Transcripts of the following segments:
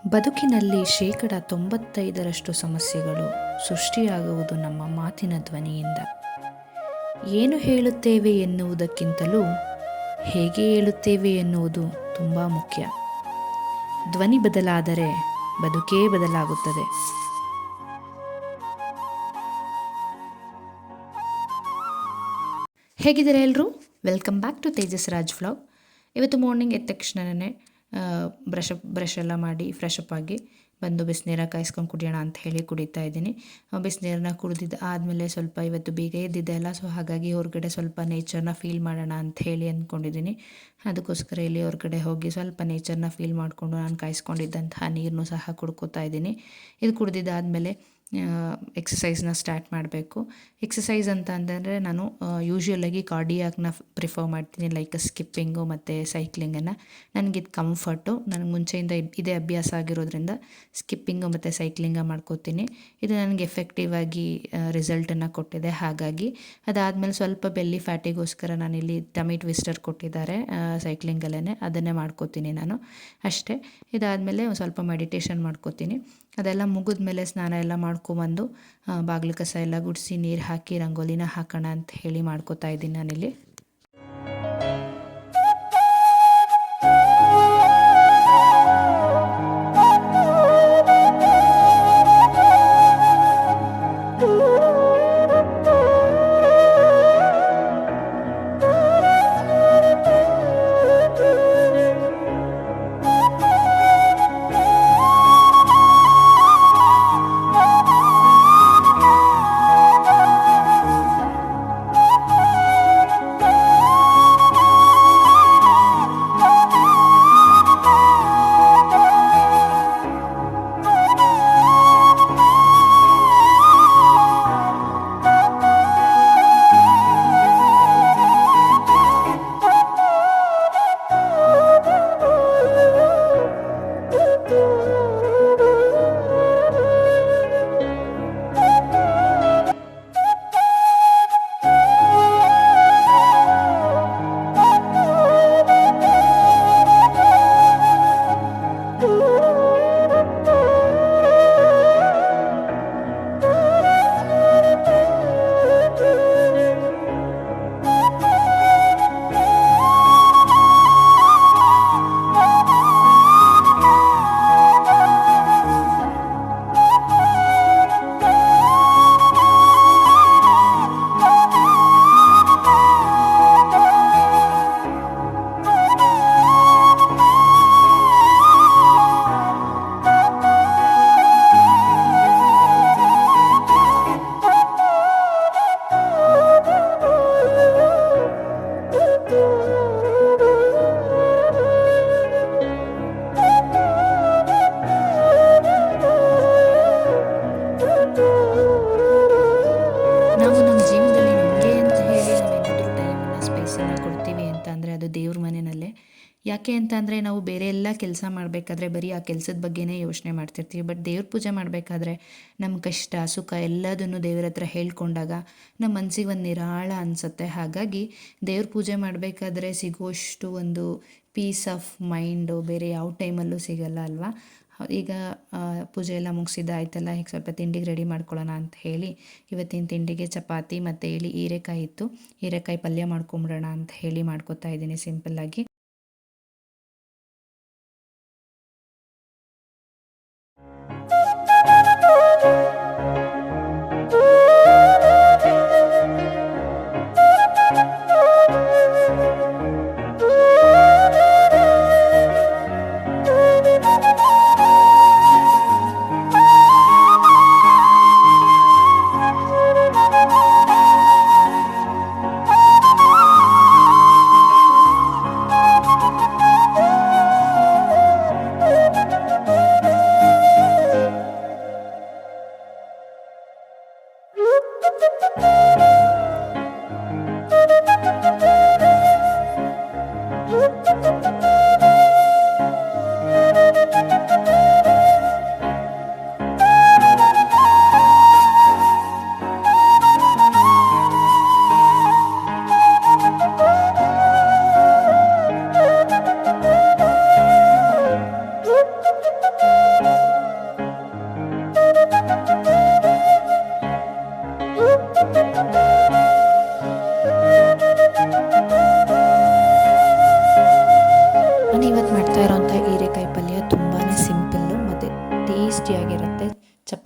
ಬದುಕಿನಲ್ಲಿ 95% ಸಮಸ್ಯೆಗಳು ಸೃಷ್ಟಿಯಾಗುವುದು ನಮ್ಮ ಮಾತಿನ ಧ್ವನಿಯಿಂದ. ಏನು ಹೇಳುತ್ತೇವೆ ಎನ್ನುವುದಕ್ಕಿಂತಲೂ ಹೇಗೆ ಹೇಳುತ್ತೇವೆ ಎನ್ನುವುದು ತುಂಬ ಮುಖ್ಯ. ಧ್ವನಿ ಬದಲಾದರೆ ಬದುಕೇ ಬದಲಾಗುತ್ತದೆ. ಹೇಗಿದ್ದಾರೆ ಎಲ್ಲರೂ? Welcome back to Tejas Raj vlog. ಇವತ್ತು ಮಾರ್ನಿಂಗ್ ಎದ್ದ ತಕ್ಷಣವೇ ಬ್ರಷ್ ಎಲ್ಲ ಮಾಡಿ ಫ್ರೆಶಪ್ ಆಗಿ ಬಂದು ಬಿಸಿನೀರ ಕಾಯಿಸ್ಕೊಂಡು ಕುಡಿಯೋಣ ಅಂತ ಹೇಳಿ ಕುಡಿತಾ ಇದ್ದೀನಿ. ಬಿಸಿನೀರನ್ನ ಕುಡಿದಿದ್ದು ಆದಮೇಲೆ ಸ್ವಲ್ಪ ಇವತ್ತು ಬೇಗ ಎದ್ದಿದ್ದೆ ಅಲ್ಲ, ಸೊ ಹಾಗಾಗಿ ಹೊರಗಡೆ ಸ್ವಲ್ಪ ನೇಚರ್ನ ಫೀಲ್ ಮಾಡೋಣ ಅಂತ ಹೇಳಿ ಅಂದ್ಕೊಂಡಿದ್ದೀನಿ. ಅದಕ್ಕೋಸ್ಕರ ಇಲ್ಲಿ ಹೊರಗಡೆ ಹೋಗಿ ಸ್ವಲ್ಪ ನೇಚರ್ನ ಫೀಲ್ ಮಾಡಿಕೊಂಡು ನಾನು ಕಾಯಿಸ್ಕೊಂಡಿದ್ದಂತಹ ನೀರನ್ನು ಸಹ ಕುಡ್ಕೋತಾ ಇದ್ದೀನಿ. ಇದು ಕುಡಿದಿದ್ದಾದಮೇಲೆ ಎಕ್ಸಸೈಸ್ನ ಸ್ಟಾರ್ಟ್ ಮಾಡಬೇಕು. ಎಕ್ಸಸೈಸ್ ಅಂತ ಅಂತಂದರೆ ನಾನು ಯೂಶ್ವಲಾಗಿ ಕಾರ್ಡಿಯಾಕ್ನ ಪ್ರಿಫರ್ ಮಾಡ್ತೀನಿ, ಲೈಕ್ ಸ್ಕಿಪ್ಪಿಂಗು ಮತ್ತು ಸೈಕ್ಲಿಂಗನ್ನು. ನನಗಿದು ಕಂಫರ್ಟು, ನನಗೆ ಮುಂಚೆಯಿಂದ ಇದೇ ಅಭ್ಯಾಸ ಆಗಿರೋದ್ರಿಂದ ಸ್ಕಿಪ್ಪಿಂಗು ಮತ್ತು ಸೈಕ್ಲಿಂಗ ಮಾಡ್ಕೋತೀನಿ. ಇದು ನನಗೆ ಎಫೆಕ್ಟಿವ್ ಆಗಿ ರಿಸಲ್ಟನ್ನು ಕೊಟ್ಟಿದೆ. ಹಾಗಾಗಿ ಅದಾದಮೇಲೆ ಸ್ವಲ್ಪ ಬೆಲ್ಲಿ ಫ್ಯಾಟಿಗೋಸ್ಕರ ನಾನಿಲ್ಲಿ ಟಮಿ ಟ್ವಿಸ್ಟರ್ ಕೊಟ್ಟಿದ್ದಾರೆ ಸೈಕ್ಲಿಂಗಲ್ಲೇ, ಅದನ್ನೇ ಮಾಡ್ಕೋತೀನಿ ನಾನು ಅಷ್ಟೇ. ಇದಾದಮೇಲೆ ಒಂದು ಸ್ವಲ್ಪ ಮೆಡಿಟೇಷನ್ ಮಾಡ್ಕೋತೀನಿ. ಅದೆಲ್ಲ ಮುಗಿದ್ಮೇಲೆ ಸ್ನಾನ ಎಲ್ಲ ಮಾಡ್ಕೊಬಂದು ಬಾಗಿಲು ಕಸ ಎಲ್ಲ ಗುಡಿಸಿ ನೀರು ಹಾಕಿ ರಂಗೋಲಿನ ಹಾಕೋಣ ಅಂತ ಹೇಳಿ ಮಾಡ್ಕೋತಾ ಇದ್ದೀನಿ ನಾನಿಲ್ಲಿ. ದೇವ್ರ ಮನೆಯಲ್ಲೇ. ಯಾಕೆ ಅಂತಂದರೆ ನಾವು ಬೇರೆ ಎಲ್ಲ ಕೆಲಸ ಮಾಡಬೇಕಾದ್ರೆ ಬರೀ ಆ ಕೆಲಸದ ಬಗ್ಗೆನೇ ಯೋಚನೆ ಮಾಡ್ತಿರ್ತೀವಿ. ಬಟ್ ದೇವ್ರ ಪೂಜೆ ಮಾಡಬೇಕಾದ್ರೆ ನಮ್ಮ ಕಷ್ಟ ಸುಖ ಎಲ್ಲದನ್ನು ದೇವ್ರ ಹತ್ರ ಹೇಳ್ಕೊಂಡಾಗ ನಮ್ಮ ಮನಸ್ಸಿಗೆ ಒಂದು ನಿರಾಳ ಅನಿಸುತ್ತೆ. ಹಾಗಾಗಿ ದೇವ್ರ ಪೂಜೆ ಮಾಡಬೇಕಾದ್ರೆ ಸಿಗುವಷ್ಟು ಒಂದು ಪೀಸ್ ಆಫ್ ಮೈಂಡು ಬೇರೆ ಯಾವ ಟೈಮಲ್ಲೂ ಸಿಗಲ್ಲ ಅಲ್ವಾ. ಈಗ ಪೂಜೆ ಎಲ್ಲ ಮುಗಿಸಿದ್ದಾಯ್ತಲ್ಲ, ಈಗ ಸ್ವಲ್ಪ ತಿಂಡಿಗೆ ರೆಡಿ ಮಾಡ್ಕೊಳ್ಳೋಣ ಅಂತ ಹೇಳಿ ಇವತ್ತಿನ ತಿಂಡಿಗೆ ಚಪಾತಿ ಮತ್ತು ಹೀರೆಕಾಯಿ ಇತ್ತು, ಹೀರೆಕಾಯಿ ಪಲ್ಯ ಮಾಡ್ಕೊಂಬಿಡೋಣ ಅಂತ ಹೇಳಿ ಮಾಡ್ಕೊತಾ ಇದ್ದೀನಿ ಸಿಂಪಲ್ಲಾಗಿ.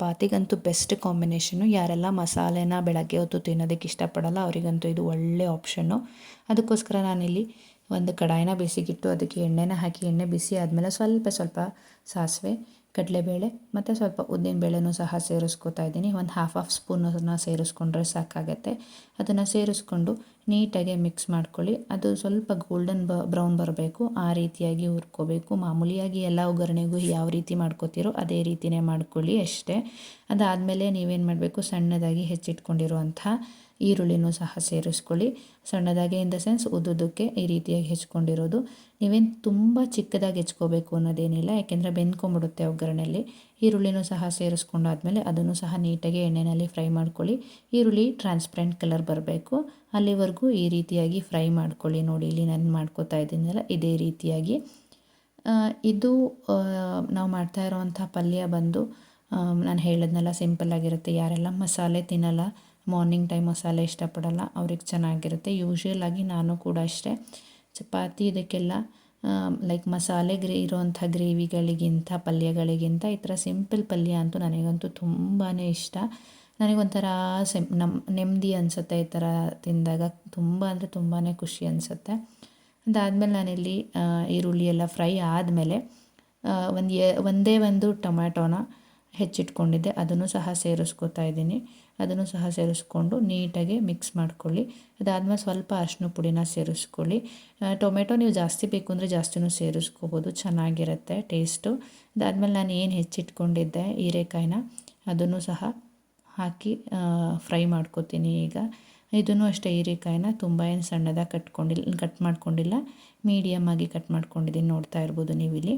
ಚಪಾತಿಗಂತೂ ಬೆಸ್ಟ್ ಕಾಂಬಿನೇಷನ್ನು. ಯಾರೆಲ್ಲ ಮಸಾಲೆನ ಬೆಳಗ್ಗೆ ಹೊತ್ತು ತಿನ್ನೋದಕ್ಕೆ ಇಷ್ಟಪಡಲ್ಲ ಅವರಿಗಂತೂ ಇದು ಒಳ್ಳೆ ಆಪ್ಷನ್ನು. ಅದಕ್ಕೋಸ್ಕರ ನಾನಿಲ್ಲಿ ಒಂದು ಕಡಾಯಿನ ಬಿಸಿಗಿಟ್ಟು ಅದಕ್ಕೆ ಎಣ್ಣೆನ ಹಾಕಿ, ಎಣ್ಣೆ ಬಿಸಿ ಆದಮೇಲೆ ಸ್ವಲ್ಪ ಸಾಸಿವೆ, ಕಡಲೆಬೇಳೆ ಮತ್ತು ಸ್ವಲ್ಪ ಉದ್ದಿನಬೇಳೆನೂ ಸಹ ಸೇರಿಸ್ಕೊತಾ ಇದ್ದೀನಿ. ಒಂದು ಹಾಫ್ ಸ್ಪೂನನ್ನು ಸೇರಿಸ್ಕೊಂಡ್ರೆ ಸಾಕಾಗತ್ತೆ. ಅದನ್ನು ಸೇರಿಸ್ಕೊಂಡು ನೀಟಾಗಿ ಮಿಕ್ಸ್ ಮಾಡ್ಕೊಳ್ಳಿ. ಅದು ಸ್ವಲ್ಪ ಗೋಲ್ಡನ್ ಬ್ರೌನ್ ಬರಬೇಕು, ಆ ರೀತಿಯಾಗಿ ಹುರ್ಕೋಬೇಕು. ಮಾಮೂಲಿಯಾಗಿ ಎಲ್ಲ ಒಗ್ಗರಣೆಗೂ ಯಾವ ರೀತಿ ಮಾಡ್ಕೋತೀರೋ ಅದೇ ರೀತಿಯೇ ಮಾಡ್ಕೊಳ್ಳಿ ಅಷ್ಟೇ. ಅದಾದಮೇಲೆ ನೀವೇನು ಮಾಡಬೇಕು, ಸಣ್ಣದಾಗಿ ಹೆಚ್ಚಿಟ್ಕೊಂಡಿರುವಂಥ ಈರುಳ್ಳಿನೂ ಸಹ ಸೇರಿಸ್ಕೊಳ್ಳಿ. ಸಣ್ಣದಾಗಿ ಇನ್ ದ ಸೆನ್ಸ್ ಉದ್ದುದಕ್ಕೆ ಈ ರೀತಿಯಾಗಿ ಹೆಚ್ಕೊಂಡಿರೋದು. ನೀವೇನು ತುಂಬ ಚಿಕ್ಕದಾಗಿ ಹೆಚ್ಕೋಬೇಕು ಅನ್ನೋದೇನಿಲ್ಲ, ಯಾಕೆಂದರೆ ಬೆಂದ್ಕೊಂಬಿಡುತ್ತೆ ಒಗ್ಗರಣೆಯಲ್ಲಿ. ಈರುಳ್ಳಿನೂ ಸಹ ಸೇರಿಸ್ಕೊಂಡಾದ್ಮೇಲೆ ಅದನ್ನು ಸಹ ನೀಟಾಗಿ ಎಣ್ಣೆಯಲ್ಲಿ ಫ್ರೈ ಮಾಡ್ಕೊಳ್ಳಿ. ಈರುಳ್ಳಿ ಟ್ರಾನ್ಸ್ಪರೆಂಟ್ ಕಲರ್ ಬರಬೇಕು, ಅಲ್ಲಿವರೆಗೂ ಈ ರೀತಿಯಾಗಿ ಫ್ರೈ ಮಾಡ್ಕೊಳ್ಳಿ. ನೋಡಿ ಇಲ್ಲಿ ನಾನು ಮಾಡ್ಕೋತಾ ಇದ್ದೀನಲ್ಲ ಇದೇ ರೀತಿಯಾಗಿ. ಇದು ನಾವು ಮಾಡ್ತಾ ಇರೋವಂಥ ಪಲ್ಯ ಬಂದು ನಾನು ಹೇಳಿದ್ನಲ್ಲ ಸಿಂಪಲ್ಲಾಗಿರುತ್ತೆ. ಯಾರೆಲ್ಲ ಮಸಾಲೆ ತಿನ್ನಲ್ಲ, ಮಾರ್ನಿಂಗ್ ಟೈಮ್ ಮಸಾಲೆ ಇಷ್ಟಪಡಲ್ಲ, ಅವ್ರಿಗೆ ಚೆನ್ನಾಗಿರುತ್ತೆ. ಯೂಶ್ವಲಾಗಿ ನಾನು ಕೂಡ ಅಷ್ಟೇ ಚಪಾತಿ ಇದಕ್ಕೆಲ್ಲ ಲೈಕ್ ಮಸಾಲೆ ಇರೋವಂಥ ಗ್ರೇವಿಗಳಿಗಿಂತ ಪಲ್ಯಗಳಿಗಿಂತ ಈ ಥರ ಸಿಂಪಲ್ ಪಲ್ಯ ಅಂತೂ ನನಗಂತೂ ತುಂಬಾ ಇಷ್ಟ. ನನಗೊಂಥರ ನೆಮ್ಮದಿ ಅನಿಸುತ್ತೆ ಈ ಥರ ತಿಂದಾಗ. ತುಂಬ ಅಂದರೆ ತುಂಬಾ ಖುಷಿ ಅನಿಸುತ್ತೆ. ಅದಾದಮೇಲೆ ನಾನಿಲ್ಲಿ ಈರುಳ್ಳಿ ಎಲ್ಲ ಫ್ರೈ ಆದಮೇಲೆ ಒಂದೇ ಒಂದು ಟೊಮ್ಯಾಟೋನ ಹೆಚ್ಚಿಟ್ಕೊಂಡಿದ್ದೆ, ಅದನ್ನು ಸಹ ಸೇರಿಸ್ಕೊತಾ ಇದ್ದೀನಿ. ಅದನ್ನು ಸಹ ಸೇರಿಸ್ಕೊಂಡು ನೀಟಾಗಿ ಮಿಕ್ಸ್ ಮಾಡ್ಕೊಳ್ಳಿ. ಅದಾದಮೇಲೆ ಸ್ವಲ್ಪ ಅರಿಶಿನ ಪುಡಿನ ಸೇರಿಸ್ಕೊಳ್ಳಿ. ಟೊಮೆಟೊ ನೀವು ಜಾಸ್ತಿ ಬೇಕು ಅಂದರೆ ಜಾಸ್ತಿನೂ ಸೇರಿಸ್ಕೋಬೋದು, ಚೆನ್ನಾಗಿರುತ್ತೆ ಟೇಸ್ಟು. ಅದಾದಮೇಲೆ ನಾನು ಏನು ಹೆಚ್ಚಿಟ್ಕೊಂಡಿದ್ದೆ ಹೀರೆಕಾಯಿನ ಅದನ್ನು ಸಹ ಹಾಕಿ ಫ್ರೈ ಮಾಡ್ಕೊತೀನಿ. ಈಗ ಇದನ್ನು ಅಷ್ಟೇ, ಹೀರೆಕಾಯಿನ ತುಂಬ ಏನು ಸಣ್ಣದಾಗಿ ಕಟ್ ಮಾಡ್ಕೊಂಡಿಲ್ಲ, ಮೀಡಿಯಮ್ ಆಗಿ ಕಟ್ ಮಾಡ್ಕೊಂಡಿದ್ದೀನಿ, ನೋಡ್ತಾ ಇರ್ಬೋದು ನೀವಿಲ್ಲಿ.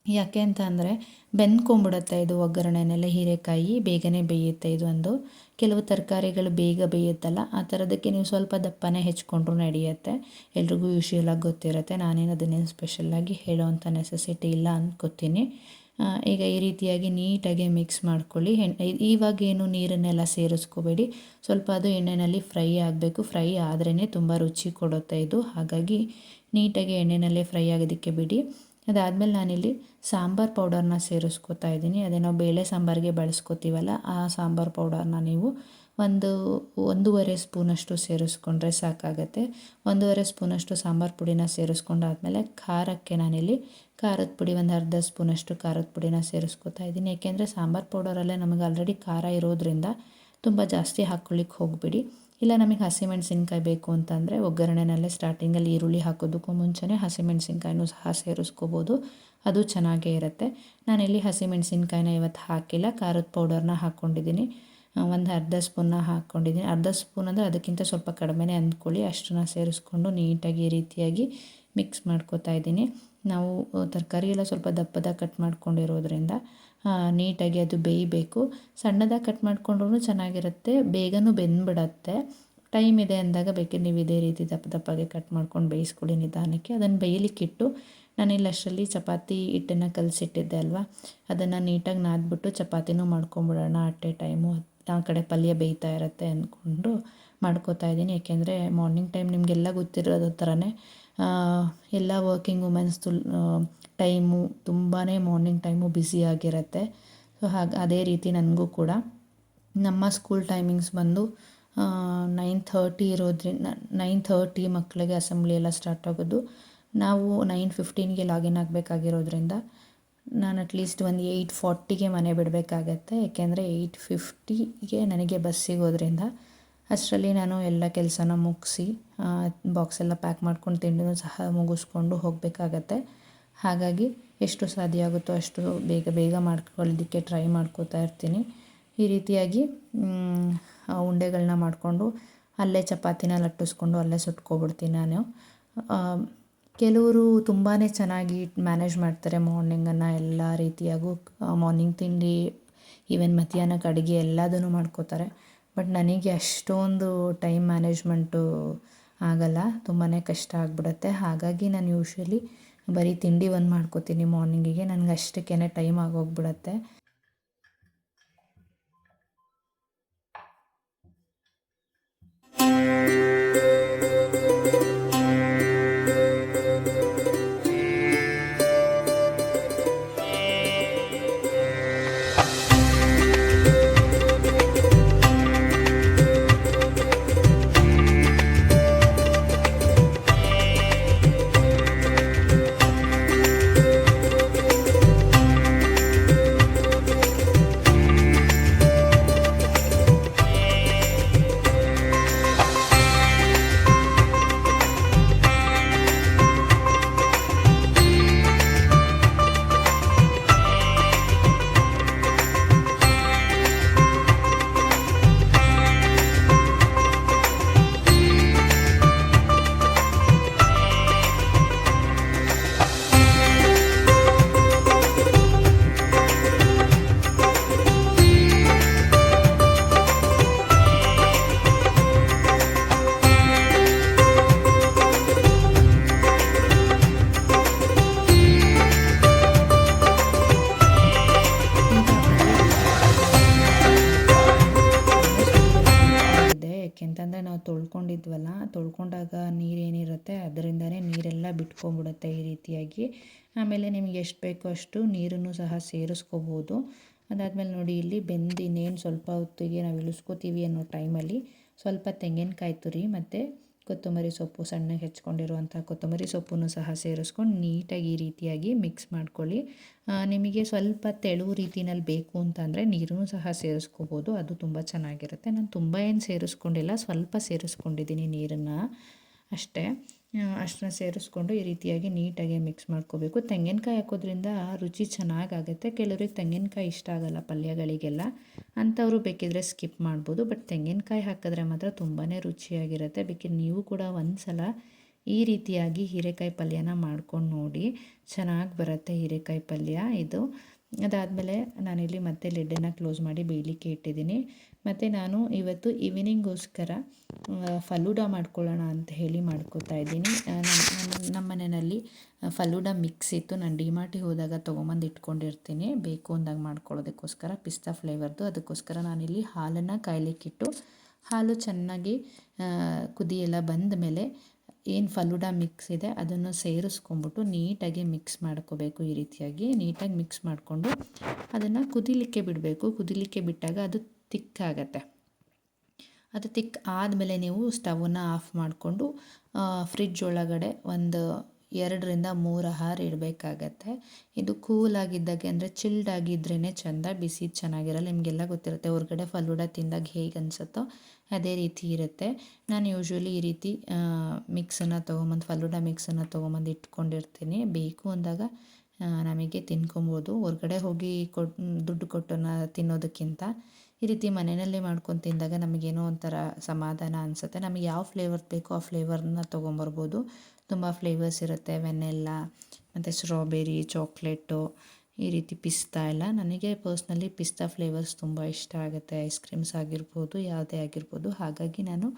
ಯಾಕೆ ಅಂತ ಅಂದರೆ ಬೆಂದ್ಕೊಂಬಿಡುತ್ತೆ ಇದು ಒಗ್ಗರಣೆನೆಲ್ಲ. ಹೀರೆಕಾಯಿ ಬೇಗನೆ ಬೇಯುತ್ತೆ ಇದು ಒಂದು. ಕೆಲವು ತರಕಾರಿಗಳು ಬೇಗ ಬೇಯುತ್ತಲ್ಲ, ಆ ಥರದಕ್ಕೆ ನೀವು ಸ್ವಲ್ಪ ದಪ್ಪನೇ ಹೆಚ್ಕೊಂಡ್ರೂ ನಡೆಯುತ್ತೆ. ಎಲ್ರಿಗೂ ಯೂಶ್ವಲಾಗಿ ಗೊತ್ತಿರುತ್ತೆ, ನಾನೇನು ಅದನ್ನೇನು ಸ್ಪೆಷಲ್ಲಾಗಿ ಹೇಳೋವಂಥ ನೆಸೆಸಿಟಿ ಇಲ್ಲ ಅಂದ್ಕೋತೀನಿ. ಈಗ ಈ ರೀತಿಯಾಗಿ ನೀಟಾಗಿ ಮಿಕ್ಸ್ ಮಾಡ್ಕೊಳ್ಳಿ. ಇವಾಗೇನು ನೀರನ್ನೆಲ್ಲ ಸೇರಿಸ್ಕೋಬೇಡಿ, ಸ್ವಲ್ಪ ಅದು ಎಣ್ಣೆಯಲ್ಲಿ ಫ್ರೈ ಆಗಬೇಕು. ಫ್ರೈ ಆದ್ರೇ ತುಂಬ ರುಚಿ ಕೊಡುತ್ತೆ ಇದು. ಹಾಗಾಗಿ ನೀಟಾಗಿ ಎಣ್ಣೆಯಲ್ಲೇ ಫ್ರೈ ಆಗೋದಕ್ಕೆ ಬಿಡಿ. ಅದಾದಮೇಲೆ ನಾನಿಲ್ಲಿ ಸಾಂಬಾರು ಪೌಡರ್ನ ಸೇರಿಸ್ಕೊತಾ ಇದ್ದೀನಿ. ಅದೇ ನಾವು ಬೇಳೆ ಸಾಂಬಾರಿಗೆ ಬಳಸ್ಕೊತೀವಲ್ಲ, ಆ ಸಾಂಬಾರು ಪೌಡರ್ನ ನೀವು 1.5 ಸ್ಪೂನಷ್ಟು ಸೇರಿಸ್ಕೊಂಡ್ರೆ ಸಾಕಾಗತ್ತೆ. 1.5 ಸ್ಪೂನಷ್ಟು ಸಾಂಬಾರು ಪುಡಿನ ಸೇರಿಸ್ಕೊಂಡಾದ್ಮೇಲೆ ಖಾರಕ್ಕೆ ನಾನಿಲ್ಲಿ ಖಾರದ ಪುಡಿ ಒಂದು ಅರ್ಧ ಸ್ಪೂನಷ್ಟು ಖಾರದ ಪುಡಿನ ಸೇರಿಸ್ಕೊತಾ ಇದ್ದೀನಿ. ಯಾಕೆಂದರೆ ಸಾಂಬಾರು ಪೌಡರಲ್ಲೇ ನಮಗೆ ಆಲ್ರೆಡಿ ಖಾರ ಇರೋದ್ರಿಂದ ತುಂಬ ಜಾಸ್ತಿ ಹಾಕ್ಕೊಳ್ಳಿಕ್ಕೆ ಹೋಗಬೇಡಿ. ಇಲ್ಲ ನಮಗೆ ಹಸಿಮೆಣ್ಸಿನ್ಕಾಯಿ ಬೇಕು ಅಂತಂದರೆ ಒಗ್ಗರಣೆನಲ್ಲೇ ಸ್ಟಾರ್ಟಿಂಗಲ್ಲಿ ಈರುಳ್ಳಿ ಹಾಕೋದಕ್ಕೂ ಮುಂಚೆನೇ ಹಸಿಮೆಣ್ಸಿನ್ಕಾಯಿನೂ ಸಹ ಸೇರಿಸ್ಕೋಬೋದು, ಅದು ಚೆನ್ನಾಗೇ ಇರುತ್ತೆ. ನಾನಿಲ್ಲಿ ಹಸಿಮೆಣ್ಸಿನ್ಕಾಯಿನ ಇವತ್ತು ಹಾಕಿಲ್ಲ, ಖಾರದ ಪೌಡರ್ನ ಹಾಕ್ಕೊಂಡಿದ್ದೀನಿ. ಒಂದು ಅರ್ಧ ಸ್ಪೂನ್ನ ಹಾಕ್ಕೊಂಡಿದ್ದೀನಿ. ಅರ್ಧ ಸ್ಪೂನ್ ಅಂದರೆ ಅದಕ್ಕಿಂತ ಸ್ವಲ್ಪ ಕಡಿಮೆನೇ ಅಂದ್ಕೊಳ್ಳಿ. ಅಷ್ಟನ್ನು ಸೇರಿಸ್ಕೊಂಡು ನೀಟಾಗಿ ಈ ರೀತಿಯಾಗಿ ಮಿಕ್ಸ್ ಮಾಡ್ಕೋತಾ ಇದ್ದೀನಿ. ನಾವು ತರಕಾರಿ ಎಲ್ಲ ಸ್ವಲ್ಪ ದಪ್ಪದಾಗಿ ಕಟ್ ಮಾಡ್ಕೊಂಡಿರೋದ್ರಿಂದ ನೀಟಾಗಿ ಅದು ಬೇಯಬೇಕು. ಸಣ್ಣದಾಗಿ ಕಟ್ ಮಾಡ್ಕೊಂಡ್ರೂ ಚೆನ್ನಾಗಿರುತ್ತೆ, ಬೇಗನೂ ಬೆಂದ್ಬಿಡತ್ತೆ. ಟೈಮ್ ಇದೆ ಅಂದಾಗ ಬೇಕಿದ್ರೆ ನೀವು ಇದೇ ರೀತಿ ದಪ್ಪದಾಗಿ ಕಟ್ ಮಾಡ್ಕೊಂಡು ಬೇಯಿಸ್ಕೊಳ್ಳಿ ನಿಧಾನಕ್ಕೆ. ಅದನ್ನು ಬೇಯಲಿಕ್ಕಿಟ್ಟು ನಾನಿಲ್ಲಿ ಅಷ್ಟರಲ್ಲಿ ಚಪಾತಿ ಹಿಟ್ಟನ್ನು ಕಲಸಿಟ್ಟಿದ್ದೆ ಅಲ್ವಾ, ಅದನ್ನು ನೀಟಾಗಿ ನಾದ್ಬಿಟ್ಟು ಚಪಾತಿನೂ ಮಾಡ್ಕೊಂಬಿಡೋಣ ಅಟ್ ಎ ಟೈಮು. ಆ ಕಡೆ ಪಲ್ಯ ಬೇಯ್ತಾ ಇರುತ್ತೆ ಅಂದ್ಕೊಂಡು ಮಾಡ್ಕೋತಾ ಇದ್ದೀನಿ. ಏಕೆಂದರೆ ಮಾರ್ನಿಂಗ್ ಟೈಮ್ ನಿಮಗೆಲ್ಲ ಗೊತ್ತಿರೋದು ಥರನೇ ಎಲ್ಲ ವರ್ಕಿಂಗ್ ವುಮೆನ್ಸ್ದು ಟೈಮು ತುಂಬಾ ಮಾರ್ನಿಂಗ್ ಟೈಮು ಬ್ಯುಸಿಯಾಗಿರುತ್ತೆ. ಸೊ ಅದೇ ರೀತಿ ನನಗೂ ಕೂಡ ನಮ್ಮ ಸ್ಕೂಲ್ ಟೈಮಿಂಗ್ಸ್ ಬಂದು 9:30 ಇರೋದ್ರಿಂದ 9:30 ಮಕ್ಕಳಿಗೆ ಅಸೆಂಬ್ಲಿ ಎಲ್ಲ ಸ್ಟಾರ್ಟ್ ಆಗೋದು. ನಾವು 9:15ಗೆ ಲಾಗಿನ್ ಆಗಬೇಕಾಗಿರೋದ್ರಿಂದ ನಾನು ಅಟ್ಲೀಸ್ಟ್ ಒಂದು 8:40ಗೆ ಮನೆ ಬಿಡಬೇಕಾಗತ್ತೆ. ಏಕೆಂದರೆ 8:50ಗೆ ನನಗೆ ಬಸ್ ಸಿಗೋದ್ರಿಂದ ಅಷ್ಟರಲ್ಲಿ ನಾನು ಎಲ್ಲ ಕೆಲಸನ ಮುಗಿಸಿ ಬಾಕ್ಸ್ ಎಲ್ಲ ಪ್ಯಾಕ್ ಮಾಡ್ಕೊಂಡು ತಿಂಡಿನೂ ಸಹ ಮುಗಿಸ್ಕೊಂಡು ಹೋಗಬೇಕಾಗತ್ತೆ. ಹಾಗಾಗಿ ಎಷ್ಟು ಸಾಧ್ಯ ಆಗುತ್ತೋ ಅಷ್ಟು ಬೇಗ ಮಾಡ್ಕೊಳ್ಳೋದಕ್ಕೆ ಟ್ರೈ ಮಾಡ್ಕೋತಾ ಇರ್ತೀನಿ. ಈ ರೀತಿಯಾಗಿ ಉಂಡೆಗಳನ್ನ ಮಾಡಿಕೊಂಡು ಅಲ್ಲೇ ಚಪಾತಿನ ಲಟ್ಟಿಸ್ಕೊಂಡು ಅಲ್ಲೇ ಸುಟ್ಕೊಬಿಡ್ತೀನಿ ನಾನು. ಕೆಲವರು ತುಂಬಾ ಚೆನ್ನಾಗಿ ಮ್ಯಾನೇಜ್ ಮಾಡ್ತಾರೆ ಮಾರ್ನಿಂಗನ್ನು. ಎಲ್ಲ ರೀತಿಯಾಗೂ ಮಾರ್ನಿಂಗ್ ತಿಂಡಿ ಈವನ್ ಮಧ್ಯಾಹ್ನಕ್ಕೆ ಅಡುಗೆ ಎಲ್ಲದನ್ನು ಮಾಡ್ಕೋತಾರೆ. ಬಟ್ ನನಗೆ ಅಷ್ಟೊಂದು ಟೈಮ್ ಮ್ಯಾನೇಜ್ಮೆಂಟು ಆಗಲ್ಲ, ತುಂಬಾ ಕಷ್ಟ ಆಗಿಬಿಡುತ್ತೆ. ಹಾಗಾಗಿ ನಾನು ಯೂಶ್ವಲಿ ಬರೀ ತಿಂಡಿ ಒಂದು ಮಾಡ್ಕೋತೀನಿ ಮಾರ್ನಿಂಗಿಗೆ, ನನಗೆ ಅಷ್ಟಕ್ಕೇ ಟೈಮ್ ಆಗೋಗ್ಬಿಡುತ್ತೆ. ಕುತ್ಕೊಂಡ್ಬಿಡುತ್ತೆ ಈ ರೀತಿಯಾಗಿ. ಆಮೇಲೆ ನಿಮಗೆ ಎಷ್ಟು ಬೇಕೋ ಅಷ್ಟು ನೀರನ್ನು ಸಹ ಸೇರಿಸ್ಕೋಬೋದು. ಅದಾದಮೇಲೆ ನೋಡಿ, ಇಲ್ಲಿ ಬೆಂದು ಇನ್ನೇನು ಸ್ವಲ್ಪ ಹೊತ್ತಿಗೆ ನಾವು ಇಳಿಸ್ಕೋತೀವಿ ಅನ್ನೋ ಟೈಮಲ್ಲಿ ಸ್ವಲ್ಪ ತೆಂಗಿನಕಾಯಿ ತುರಿ ಮತ್ತು ಕೊತ್ತಂಬರಿ ಸೊಪ್ಪು, ಸಣ್ಣಗೆ ಹೆಚ್ಕೊಂಡಿರುವಂಥ ಕೊತ್ತಂಬರಿ ಸೊಪ್ಪನ್ನು ಸಹ ಸೇರಿಸ್ಕೊಂಡು ನೀಟಾಗಿ ಈ ರೀತಿಯಾಗಿ ಮಿಕ್ಸ್ ಮಾಡ್ಕೊಳ್ಳಿ. ನಿಮಗೆ ಸ್ವಲ್ಪ ತೆಳು ರೀತಿನಲ್ಲಿ ಬೇಕು ಅಂತಂದರೆ ನೀರನ್ನು ಸಹ ಸೇರಿಸ್ಕೋಬೋದು, ಅದು ತುಂಬ ಚೆನ್ನಾಗಿರುತ್ತೆ. ನಾನು ತುಂಬ ಏನು ಸೇರಿಸ್ಕೊಂಡಿಲ್ಲ, ಸ್ವಲ್ಪ ಸೇರಿಸ್ಕೊಂಡಿದ್ದೀನಿ ನೀರನ್ನು ಅಷ್ಟೇ. ಅಷ್ಟನ್ನ ಸೇರಿಸ್ಕೊಂಡು ಈ ರೀತಿಯಾಗಿ ನೀಟಾಗಿ ಮಿಕ್ಸ್ ಮಾಡ್ಕೋಬೇಕು. ತೆಂಗಿನಕಾಯಿ ಹಾಕೋದ್ರಿಂದ ರುಚಿ ಚೆನ್ನಾಗಾಗುತ್ತೆ. ಕೆಲವ್ರಿಗೆ ತೆಂಗಿನಕಾಯಿ ಇಷ್ಟ ಆಗಲ್ಲ ಪಲ್ಯಗಳಿಗೆಲ್ಲ, ಅಂಥವರು ಬೇಕಿದ್ರೆ ಸ್ಕಿಪ್ ಮಾಡ್ಬೋದು. ಬಟ್ ತೆಂಗಿನಕಾಯಿ ಹಾಕಿದ್ರೆ ಮಾತ್ರ ತುಂಬಾ ರುಚಿಯಾಗಿರುತ್ತೆ. ಬೇಕಿದ್ರೆ ನೀವು ಕೂಡ ಒಂದು ಸಲ ಈ ರೀತಿಯಾಗಿ ಹೀರೆಕಾಯಿ ಪಲ್ಯನ ಮಾಡ್ಕೊಂಡು ನೋಡಿ, ಚೆನ್ನಾಗಿ ಬರುತ್ತೆ ಹೀರೆಕಾಯಿ ಪಲ್ಯ ಇದು. ಅದಾದಮೇಲೆ ನಾನಿಲ್ಲಿ ಮತ್ತೆ ಲಿಡ್ಡನ್ನು ಕ್ಲೋಸ್ ಮಾಡಿ ಬೇಯಲಿಕ್ಕೆ ಇಟ್ಟಿದ್ದೀನಿ. ಮತ್ತು ನಾನು ಇವತ್ತು ಈವ್ನಿಂಗೋಸ್ಕರ ಫಲೂಡಾ ಮಾಡ್ಕೊಳ್ಳೋಣ ಅಂತ ಹೇಳಿ ಮಾಡ್ಕೋತಾ ಇದ್ದೀನಿ. ನಮ್ಮ ಮನೆಯಲ್ಲಿ ಫಲೂಡಾ ಮಿಕ್ಸ್ ಇತ್ತು, ನಾನು ಡಿಮಾರ್ಟಿಗೆ ಹೋದಾಗ ತೊಗೊಂಬಂದು ಇಟ್ಕೊಂಡಿರ್ತೀನಿ ಬೇಕು ಅಂದಾಗ ಮಾಡ್ಕೊಳ್ಳೋದಕ್ಕೋಸ್ಕರ, ಪಿಸ್ತಾ ಫ್ಲೇವರ್ದು. ಅದಕ್ಕೋಸ್ಕರ ನಾನಿಲ್ಲಿ ಹಾಲನ್ನು ಕಾಯಲಿಕ್ಕಿಟ್ಟು, ಹಾಲು ಚೆನ್ನಾಗಿ ಕುದಿ ಎಲ್ಲ ಬಂದ ಮೇಲೆ ಏನು ಫಲೂಡಾ ಮಿಕ್ಸ್ ಇದೆ ಅದನ್ನು ಸೇರಿಸ್ಕೊಂಬಿಟ್ಟು ನೀಟಾಗಿ ಮಿಕ್ಸ್ ಮಾಡ್ಕೋಬೇಕು. ಈ ರೀತಿಯಾಗಿ ನೀಟಾಗಿ ಮಿಕ್ಸ್ ಮಾಡಿಕೊಂಡು ಅದನ್ನು ಕುದಿಲಿಕ್ಕೆ ಬಿಡಬೇಕು. ಕುದಿಲಿಕ್ಕೆ ಬಿಟ್ಟಾಗ ಅದು ತಿಕ್ಕಾಗತ್ತೆ. ಅದು ತಿಕ್ ಆದಮೇಲೆ ನೀವು ಸ್ಟವನ್ನು ಆಫ್ ಮಾಡಿಕೊಂಡು ಫ್ರಿಡ್ಜ್ ಒಳಗಡೆ ಒಂದು 2ರಿಂದ 3 ಅವರ್ ಇಡಬೇಕಾಗತ್ತೆ. ಇದು ಕೂಲಾಗಿದ್ದಾಗೆ ಅಂದರೆ ಚಿಲ್ಡ್ ಆಗಿದ್ರೇ ಚೆಂದ, ಬಿಸಿ ಚೆನ್ನಾಗಿರಲ್ಲ. ನಿಮಗೆಲ್ಲ ಗೊತ್ತಿರುತ್ತೆ ಹೊರಗಡೆ ಫಲೂಡಾ ತಿಂದಾಗ ಹೇಗೆ ಅನಿಸುತ್ತೋ ಅದೇ ರೀತಿ ಇರುತ್ತೆ. ನಾನು ಯೂಶ್ವಲಿ ಈ ರೀತಿ ಮಿಕ್ಸನ್ನು ತೊಗೊಂಬಂದು ಫಲೂಡಾ ಮಿಕ್ಸನ್ನು ತೊಗೊಂಬಂದು ಇಟ್ಕೊಂಡಿರ್ತೀನಿ. ಬೇಕು ಅಂದಾಗ ನಮಗೆ ತಿನ್ಕೊಬೋದು. ಹೊರಗಡೆ ಹೋಗಿ ದುಡ್ಡು ಕೊಟ್ಟು ತಿನ್ನೋದಕ್ಕಿಂತ ಈ ರೀತಿ ಮನೆಯಲ್ಲೇ ಮಾಡ್ಕೊಂಡು ತಿಂದಾಗ ನಮಗೇನೋ ಒಂಥರ ಸಮಾಧಾನ ಅನಿಸುತ್ತೆ. ನಮಗೆ ಯಾವ ಫ್ಲೇವರ್ ಬೇಕೋ ಆ ಫ್ಲೇವರ್ನ ತೊಗೊಂಬರ್ಬೋದು. ತುಂಬ ಫ್ಲೇವರ್ಸ್ ಇರುತ್ತೆ, ವೆನೆಲ್ಲಾ ಮತ್ತು ಸ್ಟ್ರಾಬೆರಿ, ಚಾಕ್ಲೇಟು, ಈ ರೀತಿ ಪಿಸ್ತಾ ಎಲ್ಲ. ನನಗೆ ಪರ್ಸ್ನಲಿ ಪಿಸ್ತಾ ಫ್ಲೇವರ್ಸ್ ತುಂಬ ಇಷ್ಟ ಆಗುತ್ತೆ. ಐಸ್ ಕ್ರೀಮ್ಸ್ ಆಗಿರ್ಬೋದು, ಯಾವುದೇ ಆಗಿರ್ಬೋದು. ಹಾಗಾಗಿ ನಾನು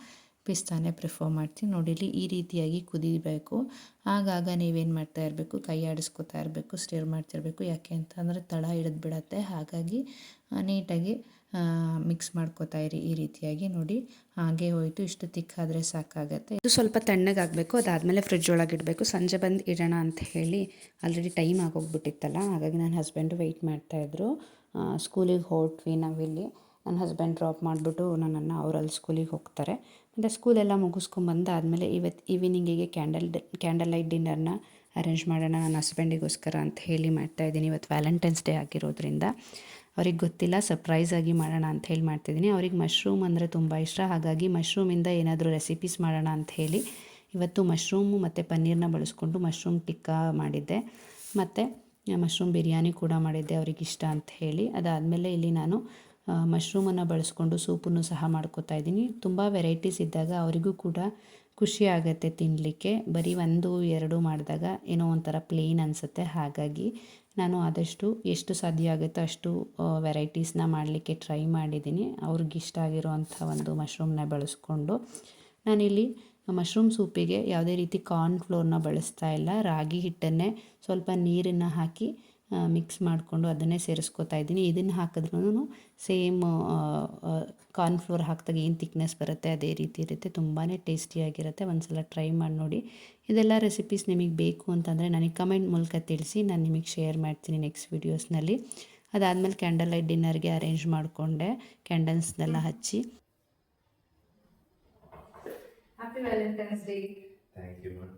ಪಿಸ್ತಾನೇ ಪ್ರಿಫರ್ ಮಾಡ್ತೀನಿ. ನೋಡಿಲಿ ಈ ರೀತಿಯಾಗಿ ಕುದಿಬೇಕು. ಆಗಾಗ ನೀವೇನು ಮಾಡ್ತಾ ಇರಬೇಕು, ಕೈ ಆಡಿಸ್ಕೊತಾ ಇರಬೇಕು, ಸ್ಟಿರ್ ಮಾಡ್ತಿರಬೇಕು. ಯಾಕೆ ಅಂತಂದರೆ ತಳ ಹಿಡಿದು ಬಿಡತ್ತೆ. ಹಾಗಾಗಿ ನೀಟಾಗಿ ಮಿಕ್ಸ್ ಮಾಡ್ಕೋತಾ ಇರಿ ಈ ರೀತಿಯಾಗಿ. ನೋಡಿ ಹಾಗೆ ಹೋಯಿತು, ಇಷ್ಟು ತಿಕ್ಕಾದರೆ ಸಾಕಾಗತ್ತೆ. ಇದು ಸ್ವಲ್ಪ ತಣ್ಣಗಾಗಬೇಕು. ಅದಾದಮೇಲೆ ಫ್ರಿಡ್ಜ್ ಒಳಗೆ ಇಡಬೇಕು. ಸಂಜೆ ಬಂದು ಇಡೋಣ ಅಂತ ಹೇಳಿ ಆಲ್ರೆಡಿ ಟೈಮ್ ಆಗೋಗ್ಬಿಟ್ಟಿತ್ತಲ್ಲ, ಹಾಗಾಗಿ ನನ್ನ ಹಸ್ಬೆಂಡು ವೆಯ್ಟ್ ಮಾಡ್ತಾಯಿದ್ರು. ಸ್ಕೂಲಿಗೆ ಹೊರಟ್ವಿ ನಾವಿಲ್ಲಿ. ನನ್ನ ಹಸ್ಬೆಂಡ್ ಡ್ರಾಪ್ ಮಾಡಿಬಿಟ್ಟು ನನ್ನನ್ನು ಅವರಲ್ಲಿ ಸ್ಕೂಲಿಗೆ ಹೋಗ್ತಾರೆ. ಮತ್ತು ಸ್ಕೂಲೆಲ್ಲ ಮುಗಿಸ್ಕೊಂಬಂದಾದಮೇಲೆ ಇವತ್ತು ಈವ್ನಿಂಗಿಗೆ ಕ್ಯಾಂಡಲ್ ಲೈಟ್ ಡಿನ್ನರ್ನ ಅರೇಂಜ್ ಮಾಡೋಣ ನನ್ನ ಹಸ್ಬೆಂಡಿಗೋಸ್ಕರ ಅಂತ ಹೇಳಿ ಮಾಡ್ತಾಯಿದ್ದೀನಿ. ಇವತ್ತು ವ್ಯಾಲೆಂಟೈನ್ಸ್ ಡೇ ಆಗಿರೋದ್ರಿಂದ ಅವ್ರಿಗೆ ಗೊತ್ತಿಲ್ಲ, ಸರ್ಪ್ರೈಸಾಗಿ ಮಾಡೋಣ ಅಂತ ಹೇಳಿ ಮಾಡ್ತಿದ್ದೀನಿ. ಅವ್ರಿಗೆ ಮಶ್ರೂಮ್ ಅಂದರೆ ತುಂಬ ಇಷ್ಟ. ಹಾಗಾಗಿ ಮಶ್ರೂಮಿಂದ ಏನಾದರೂ ರೆಸಿಪೀಸ್ ಮಾಡೋಣ ಅಂತ ಹೇಳಿ ಇವತ್ತು ಮಶ್ರೂಮು ಮತ್ತು ಪನ್ನೀರನ್ನ ಬಳಸ್ಕೊಂಡು ಮಶ್ರೂಮ್ ಟಿಕ್ಕಾ ಮಾಡಿದ್ದೆ, ಮತ್ತು ಮಶ್ರೂಮ್ ಬಿರಿಯಾನಿ ಕೂಡ ಮಾಡಿದ್ದೆ ಅವ್ರಿಗೆ ಇಷ್ಟ ಅಂತ ಹೇಳಿ. ಅದಾದಮೇಲೆ ಇಲ್ಲಿ ನಾನು ಮಶ್ರೂಮನ್ನು ಬಳಸ್ಕೊಂಡು ಸೂಪನ್ನು ಸಹ ಮಾಡ್ಕೋತಾ ಇದ್ದೀನಿ. ತುಂಬ ವೆರೈಟೀಸ್ ಇದ್ದಾಗ ಅವರಿಗೂ ಕೂಡ ಖುಷಿ ಆಗುತ್ತೆ ತಿನ್ನಲಿಕ್ಕೆ. ಬರೀ 1-2 ಮಾಡಿದಾಗ ಏನೋ ಒಂಥರ ಪ್ಲೇನ್ ಅನಿಸುತ್ತೆ. ಹಾಗಾಗಿ ನಾನು ಆದಷ್ಟು ಎಷ್ಟು ಸಾಧ್ಯ ಆಗುತ್ತೋ ಅಷ್ಟು ವೆರೈಟೀಸ್ನ ಮಾಡಲಿಕ್ಕೆ ಟ್ರೈ ಮಾಡಿದ್ದೀನಿ, ಅವ್ರಿಗಿಷ್ಟ ಆಗಿರೋವಂಥ ಒಂದು ಮಶ್ರೂಮ್ನ ಬಳಸ್ಕೊಂಡು. ನಾನಿಲ್ಲಿ ಮಶ್ರೂಮ್ ಸೂಪಿಗೆ ಯಾವುದೇ ರೀತಿ ಕಾರ್ನ್ಫ್ಲೋರ್ನ ಬಳಸ್ತಾ ಇಲ್ಲ. ರಾಗಿ ಹಿಟ್ಟನ್ನೇ ಸ್ವಲ್ಪ ನೀರನ್ನು ಹಾಕಿ ಮಿಕ್ಸ್ ಮಾಡಿಕೊಂಡು ಅದನ್ನೇ ಸೇರಿಸ್ಕೋತಾ ಇದ್ದೀನಿ. ಇದನ್ನು ಹಾಕಿದ್ರೂ ಸೇಮ್ ಕಾರ್ನ್ಫ್ಲೋರ್ ಹಾಕಿದಾಗ ಏನು ತಿಕ್ನೆಸ್ ಬರುತ್ತೆ ಅದೇ ರೀತಿ ಇರುತ್ತೆ. ತುಂಬಾ ಟೇಸ್ಟಿಯಾಗಿರುತ್ತೆ. ಒಂದು ಸಲ ಟ್ರೈ ಮಾಡಿ ನೋಡಿ. ಇದೆಲ್ಲ ರೆಸಿಪೀಸ್ ನಿಮಗೆ ಬೇಕು ಅಂತಂದರೆ ನನಗೆ ಕಮೆಂಟ್ ಮೂಲಕ ತಿಳಿಸಿ, ನಾನು ನಿಮಗೆ ಶೇರ್ ಮಾಡ್ತೀನಿ ನೆಕ್ಸ್ಟ್ ವೀಡಿಯೋಸ್ನಲ್ಲಿ. ಅದಾದಮೇಲೆ ಕ್ಯಾಂಡಲ್ ಲೈಟ್ ಡಿನ್ನರ್ಗೆ ಅರೇಂಜ್ ಮಾಡಿಕೊಂಡೆ, ಕ್ಯಾಂಡಲ್ಸ್ನೆಲ್ಲ ಹಚ್ಚಿ. Happy Valentine's day. Thank you ma'am.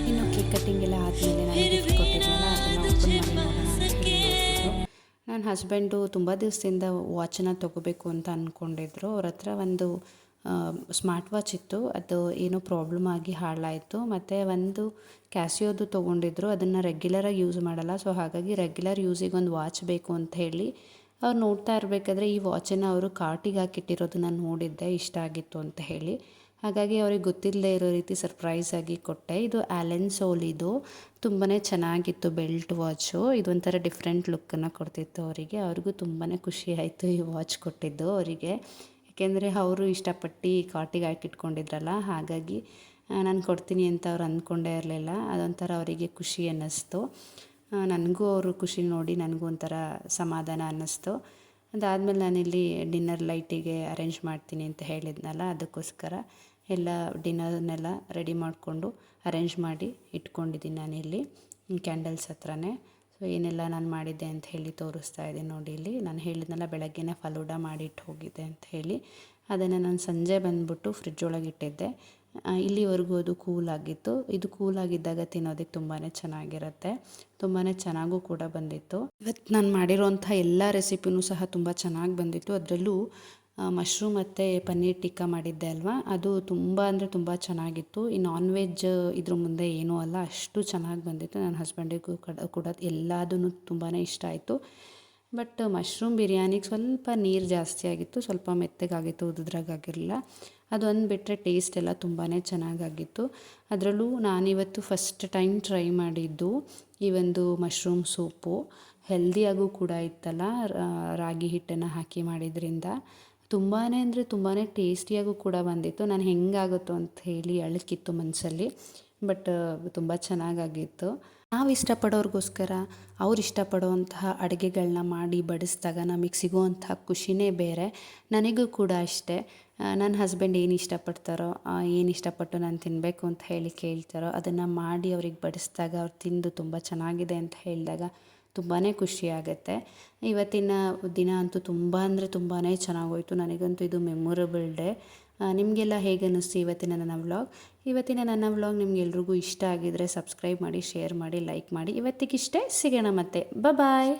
ಇನ್ನು ಕೇಕ್ ಕಟ್ಟಿಂಗ್ ಎಲ್ಲ ಆದಮೇಲೆ ನಾನು ಗಿಫ್ಟ್ ಕೊಟ್ಟಿದ್ನಲ್ಲ ಅದನ್ನು ಓಪನ್ ಮಾಡಿ ನೋಡೋಣ ಅಂತ ಹೇಳಿ ನೋಡ್ತಿದ್ರು. ನನ್ನ ಹಸ್ಬೆಂಡು ತುಂಬ ದಿವಸದಿಂದ ವಾಚನ್ನು ತೊಗೋಬೇಕು ಅಂತ ಅಂದ್ಕೊಂಡಿದ್ರು. ಅವ್ರ ಹತ್ರ ಒಂದು ಸ್ಮಾರ್ಟ್ ವಾಚ್ ಇತ್ತು, ಅದು ಏನೋ ಪ್ರಾಬ್ಲಮ್ ಆಗಿ ಹಾಳಾಯಿತು. ಮತ್ತು ಒಂದು ಕ್ಯಾಸಿಯೋದು ತೊಗೊಂಡಿದ್ರು, ಅದನ್ನು ರೆಗ್ಯುಲರಾಗಿ ಯೂಸ್ ಮಾಡಲ್ಲ. ಸೊ ಹಾಗಾಗಿ ರೆಗ್ಯುಲರ್ ಯೂಸಿಗೆ ಒಂದು ವಾಚ್ ಬೇಕು ಅಂತ ಹೇಳಿ ಅವ್ರು ನೋಡ್ತಾ ಇರಬೇಕಾದ್ರೆ ಈ ವಾಚನ್ನು ಅವರು ಕಾರ್ಟಿಗೆ ಹಾಕಿಟ್ಟಿರೋದನ್ನ ನೋಡಿದ್ದೆ, ಇಷ್ಟ ಆಗಿತ್ತು ಅಂತ ಹೇಳಿ. ಹಾಗಾಗಿ ಅವ್ರಿಗೆ ಗೊತ್ತಿಲ್ಲದೆ ಇರೋ ರೀತಿ ಸರ್ಪ್ರೈಸಾಗಿ ಕೊಟ್ಟೆ. ಇದು ಆ್ಯಲೆನ್ ಸೋಲಿದು ತುಂಬಾ ಚೆನ್ನಾಗಿತ್ತು ಬೆಲ್ಟ್ ವಾಚು. ಇದೊಂಥರ ಡಿಫ್ರೆಂಟ್ ಲುಕ್ಕನ್ನು ಕೊಡ್ತಿತ್ತು ಅವರಿಗೆ. ಅವ್ರಿಗೂ ತುಂಬಾ ಖುಷಿ ಆಯಿತು ಈ ವಾಚ್ ಕೊಟ್ಟಿದ್ದು ಅವರಿಗೆ. ಯಾಕೆಂದರೆ ಅವರು ಇಷ್ಟಪಟ್ಟು ಕಾರ್ಟಿಗೆ ಹಾಕಿಟ್ಕೊಂಡಿದ್ರಲ್ಲ, ಹಾಗಾಗಿ ನಾನು ಕೊಡ್ತೀನಿ ಅಂತ ಅವ್ರು ಅಂದ್ಕೊಂಡೇ ಇರಲಿಲ್ಲ. ಅದೊಂಥರ ಅವರಿಗೆ ಖುಷಿ ಅನ್ನಿಸ್ತು. ನನಗೂ ಅವರು ಖುಷಿ ನೋಡಿ ನನಗೂ ಒಂಥರ ಸಮಾಧಾನ ಅನ್ನಿಸ್ತು. ಅದಾದಮೇಲೆ ನಾನಿಲ್ಲಿ ಡಿನ್ನರ್ ಲೈಟಿಗೆ ಅರೇಂಜ್ ಮಾಡ್ತೀನಿ ಅಂತ ಹೇಳಿದ್ನಲ್ಲ, ಅದಕ್ಕೋಸ್ಕರ ಎಲ್ಲ ಡಿನ್ನರ್ನೆಲ್ಲ ರೆಡಿ ಮಾಡಿಕೊಂಡು ಅರೇಂಜ್ ಮಾಡಿ ಇಟ್ಕೊಂಡಿದ್ದೀನಿ ನಾನಿಲ್ಲಿ ಕ್ಯಾಂಡಲ್ಸ್ ಹತ್ರನೇ. ಸೊ ಏನೆಲ್ಲ ನಾನು ಮಾಡಿದ್ದೆ ಅಂತ ಹೇಳಿ ತೋರಿಸ್ತಾ ಇದ್ದೀನಿ ನೋಡಿ. ಇಲ್ಲಿ ನಾನು ಹೇಳಿದ್ನಲ್ಲ ಬೆಳಗ್ಗೆನೇ ಫಲೂಡ ಮಾಡಿಟ್ಟು ಹೋಗಿದ್ದೆ ಅಂತ ಹೇಳಿ, ಅದನ್ನು ನಾನು ಸಂಜೆ ಬಂದುಬಿಟ್ಟು ಫ್ರಿಜ್ ಒಳಗೆ ಇಟ್ಟಿದ್ದೆ. ಇಲ್ಲಿವರೆಗೂ ಅದು ಕೂಲಾಗಿತ್ತು. ಇದು ಕೂಲಾಗಿದ್ದಾಗ ತಿನ್ನೋದಕ್ಕೆ ತುಂಬಾ ಚೆನ್ನಾಗಿರುತ್ತೆ, ತುಂಬಾ ಚೆನ್ನಾಗೂ ಕೂಡ ಬಂದಿತ್ತು. ಇವತ್ತು ನಾನು ಮಾಡಿರೋಂಥ ಎಲ್ಲ ರೆಸಿಪಿನೂ ಸಹ ತುಂಬ ಚೆನ್ನಾಗಿ ಬಂದಿತ್ತು. ಅದರಲ್ಲೂ ಮಶ್ರೂಮ್ ಮತ್ತು ಪನ್ನೀರ್ ಟಿಕ್ಕಾ ಮಾಡಿದ್ದೆ ಅಲ್ವಾ, ಅದು ತುಂಬ ಅಂದರೆ ತುಂಬ ಚೆನ್ನಾಗಿತ್ತು. ಈ ನಾನ್ ವೆಜ್ ಇದ್ರ ಮುಂದೆ ಏನೂ ಅಲ್ಲ, ಅಷ್ಟು ಚೆನ್ನಾಗಿ ಬಂದಿತ್ತು. ನನ್ನ ಹಸ್ಬೆಂಡಿಗೂ ಕೂಡ ಎಲ್ಲದೂ ತುಂಬಾ ಇಷ್ಟ ಆಯಿತು. ಬಟ್ ಮಶ್ರೂಮ್ ಬಿರಿಯಾನಿಗೆ ಸ್ವಲ್ಪ ನೀರು ಜಾಸ್ತಿ ಆಗಿತ್ತು, ಸ್ವಲ್ಪ ಮೆತ್ತಗಾಗಿತ್ತು, ಉದುದ್ರಾಗಿರಲಿಲ್ಲ. ಅದೊಂದು ಬಿಟ್ಟರೆ ಟೇಸ್ಟ್ ಎಲ್ಲ ತುಂಬಾ ಚೆನ್ನಾಗಾಗಿತ್ತು. ಅದರಲ್ಲೂ ನಾನಿವತ್ತು ಫಸ್ಟ್ ಟೈಮ್ ಟ್ರೈ ಮಾಡಿದ್ದು ಈ ಒಂದು ಮಶ್ರೂಮ್ ಸೂಪು. ಹೆಲ್ದಿಯಾಗೂ ಕೂಡ ಇತ್ತಲ್ಲ, ರಾಗಿ ಹಿಟ್ಟನ್ನು ಹಾಕಿ ಮಾಡಿದ್ರಿಂದ ತುಂಬಾ ಅಂದರೆ ತುಂಬಾ ಟೇಸ್ಟಿಯಾಗೂ ಕೂಡ ಬಂದಿತ್ತು. ನಾನು ಹೆಂಗಾಗುತ್ತೋ ಅಂತ ಹೇಳಿ ಅಳಕಿತ್ತು ಮನಸ್ಸಲ್ಲಿ, ಬಟ್ ತುಂಬ ಚೆನ್ನಾಗಾಗಿತ್ತು. ನಾವು ಇಷ್ಟಪಡೋರಿಗೋಸ್ಕರ ಅವ್ರು ಇಷ್ಟಪಡೋವಂತಹ ಅಡುಗೆಗಳನ್ನ ಮಾಡಿ ಬಡಿಸಿದಾಗ ನಮಗೆ ಸಿಗುವಂಥ ಖುಷಿನೇ ಬೇರೆ. ನನಗೂ ಕೂಡ ಅಷ್ಟೇ. ನನ್ನ ಹಸ್ಬೆಂಡ್ ಏನು ಇಷ್ಟಪಡ್ತಾರೋ, ಏನು ಇಷ್ಟಪಟ್ಟು ನಾನು ತಿನ್ನಬೇಕು ಅಂತ ಹೇಳಿ ಕೇಳ್ತಾರೋ ಅದನ್ನು ಮಾಡಿ ಅವ್ರಿಗೆ ಬಡಿಸಿದಾಗ ಅವ್ರು ತಿಂದು ತುಂಬ ಚೆನ್ನಾಗಿದೆ ಅಂತ ಹೇಳಿದಾಗ ತುಂಬಾ ಖುಷಿಯಾಗತ್ತೆ. ಇವತ್ತಿನ ದಿನ ಅಂತೂ ತುಂಬ ಅಂದರೆ ತುಂಬಾ ಚೆನ್ನಾಗೋಯಿತು. ನನಗಂತೂ ಇದು ಮೆಮೊರಬಲ್ ಡೇ. ನಿಮಗೆಲ್ಲ ಹೇಗೆ ಅನ್ನಿಸ್ತು ಇವತ್ತಿನ ನನ್ನ ವ್ಲಾಗ್? ಇವತ್ತಿನ ನನ್ನ ವ್ಲಾಗ್ ನಿಮಗೆಲ್ರಿಗೂ ಇಷ್ಟ ಆಗಿದರೆ ಸಬ್ಸ್ಕ್ರೈಬ್ ಮಾಡಿ, ಶೇರ್ ಮಾಡಿ, ಲೈಕ್ ಮಾಡಿ. ಇವತ್ತಿಗಿಷ್ಟೇ, ಸಿಗೋಣ ಮತ್ತೆ. ಬಾಯ್.